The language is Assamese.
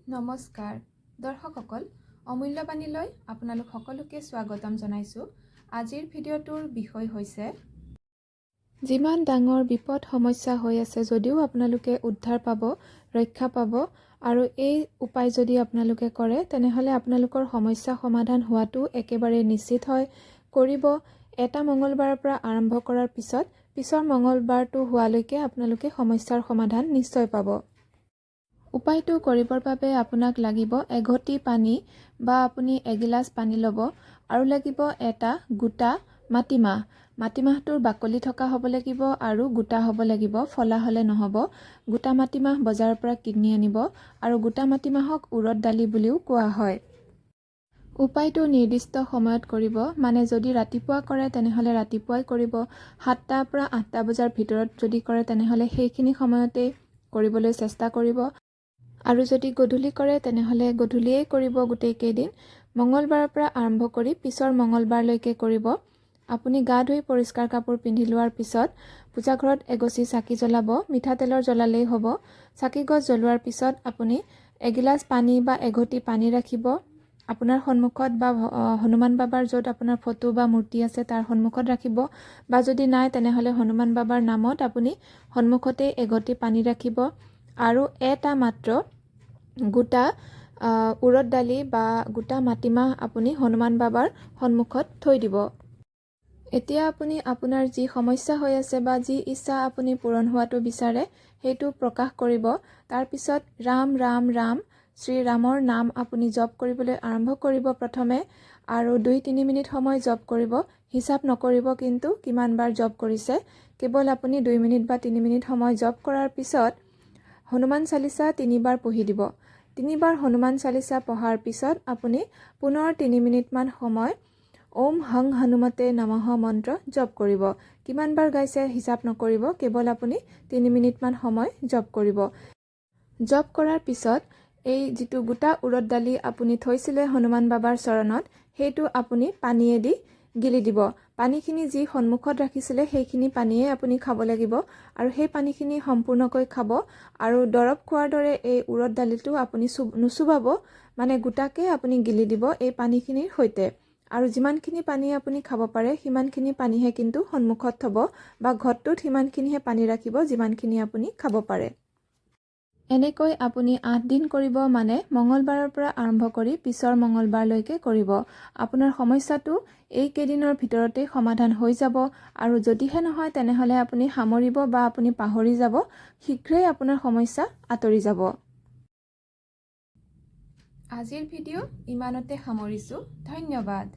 নমস্কাৰ দৰ্শকসকল অমূল্যবাণীলৈ আপোনালোক সকলোকে স্বাগতম জনাইছো। আজিৰ ভিডিঅ'টোৰ বিষয় হৈছে যিমান ডাঙৰ বিপদ সমস্যা হৈ আছে যদিও আপোনালোকে উদ্ধাৰ পাব, ৰক্ষা পাব আৰু এই উপায় যদি আপোনালোকে কৰে তেনেহলে আপোনালোকৰ সমস্যা সমাধান হোৱাটো একেবাৰে নিশ্চিত হয়। কৰিব এটা মঙলবাৰৰ পৰা আৰম্ভ কৰাৰ পিছৰ মঙলবাৰটো হোৱালৈকে আপোনালোকে সমস্যাৰ সমাধান নিশ্চয় পাব। উপায়টো কৰিবৰ বাবে আপোনাক লাগিব এঘটি পানী বা আপুনি এগিলাচ পানী ল'ব আৰু লাগিব এটা গোটা মাটিমাহ। মাটিমাহটোৰ বাকলি থকা হ'ব লাগিব আৰু গোটা হ'ব লাগিব, ফলা হ'লে নহ'ব। গোটা মাটিমাহ বজাৰৰ পৰা কিনি আনিব আৰু গোটা মাটিমাহক উৰদ দালি বুলিও কোৱা হয়। উপায়টো নিৰ্দিষ্ট সময়ত কৰিব, মানে যদি ৰাতিপুৱা কৰে তেনেহলে ৰাতিপুৱাই কৰিব। 7টাৰ পৰা 8টা বজাৰ ভিতৰত যদি কৰে তেনেহলে সেইখিনি সময়তে কৰিবলৈ চেষ্টা কৰিব আৰু যদি গধূলি কৰে তেনেহলে গধূলিয়েই কৰিব। গোটেই কেইদিন মঙলবাৰৰ পৰা আৰম্ভ কৰি পিছৰ মঙলবাৰলৈকে কৰিব। আপুনি গা ধুই পৰিষ্কাৰ কাপোৰ পিন্ধি লোৱাৰ পিছত পূজাঘৰত এগছি চাকি জ্বলাব, মিঠাতেলৰ জ্বলালেই হ'ব। চাকি গছ জ্বলোৱাৰ পিছত আপুনি এগিলাচ পানী বা এঘটি পানী ৰাখিব আপোনাৰ সন্মুখত বা হনুমান বাবাৰ য'ত আপোনাৰ ফটো বা মূৰ্তি আছে তাৰ সন্মুখত ৰাখিব, বা যদি নাই তেনেহলে হনুমান বাবাৰ নামত আপুনি সন্মুখতে এঘটি পানী ৰাখিব আৰু এটা মাত্ৰ গোটা উৰদ দালি বা গোটা মাটিমাহ আপুনি হনুমান বাবাৰ সন্মুখত থৈ দিব। এতিয়া আপুনি আপোনাৰ যি সমস্যা হৈ আছে বা যি ইচ্ছা আপুনি পূৰণ হোৱাটো বিচাৰে সেইটো প্ৰকাশ কৰিব। তাৰপিছত ৰাম ৰাম ৰাম শ্ৰীৰামৰ নাম আপুনি জপ কৰিবলৈ আৰম্ভ কৰিব প্ৰথমে, আৰু 2-3 মিনিট সময় জপ কৰিব। হিচাপ নকৰিব কিন্তু কিমান বাৰ জপ কৰিছে, কেৱল আপুনি 2 মিনিট বা 3 মিনিট সময় জপ কৰাৰ পিছত হনুমান চালিচা 3 বাৰ পঢ়ি দিব। 3 বাৰ হনুমান চালিচা পঢ়াৰ পিছত আপুনি পুনৰ 3 মিনিটমান সময় ওম হং হনুমতে নমঃ মন্ত্ৰ জপ কৰিব। কিমান বাৰ গাইছে হিচাপ নকৰিব, কেৱল আপুনি 3 মিনিটমান সময় জপ কৰিব। জপ কৰাৰ পিছত এই যিটো গোটা উৰদ দালি আপুনি থৈছিলে হনুমান বাবাৰ চৰণত সেইটো আপুনি পানীয়েদি গিলি দিব। পানীখিনি যি সন্মুখত ৰাখিছিলে সেইখিনি পানীয়ে আপুনি খাব লাগিব আৰু সেই পানীখিনি সম্পূৰ্ণকৈ খাব আৰু দৰৱ খোৱাৰ দৰে এই উৰদ দালিটো আপুনি নুচুবাব, মানে গোটাকে আপুনি গিলি দিব এই পানীখিনিৰ সৈতে। আৰু যিমানখিনি পানী আপুনি খাব পাৰে সিমানখিনি পানীহে কিন্তু সন্মুখত থব, বা ঘটটোত সিমানখিনিহে পানী ৰাখিব যিমানখিনি আপুনি খাব পাৰে। এনেকৈ আপুনি 8 দিন কৰিব, মানে মঙলবাৰৰ পৰা আৰম্ভ কৰি পিছৰ মঙলবাৰলৈকে কৰিব। আপোনাৰ সমস্যাটো এই কেইদিনৰ ভিতৰতে সমাধান হৈ যাব আৰু যদিহে নহয় তেনেহলে আপুনি সামৰিব বা আপুনি পাহৰি যাব, শীঘ্ৰেই আপোনাৰ সমস্যা আঁতৰি যাব। আজিৰ ভিডিঅ' ইমানতে সামৰিছোঁ। ধন্যবাদ।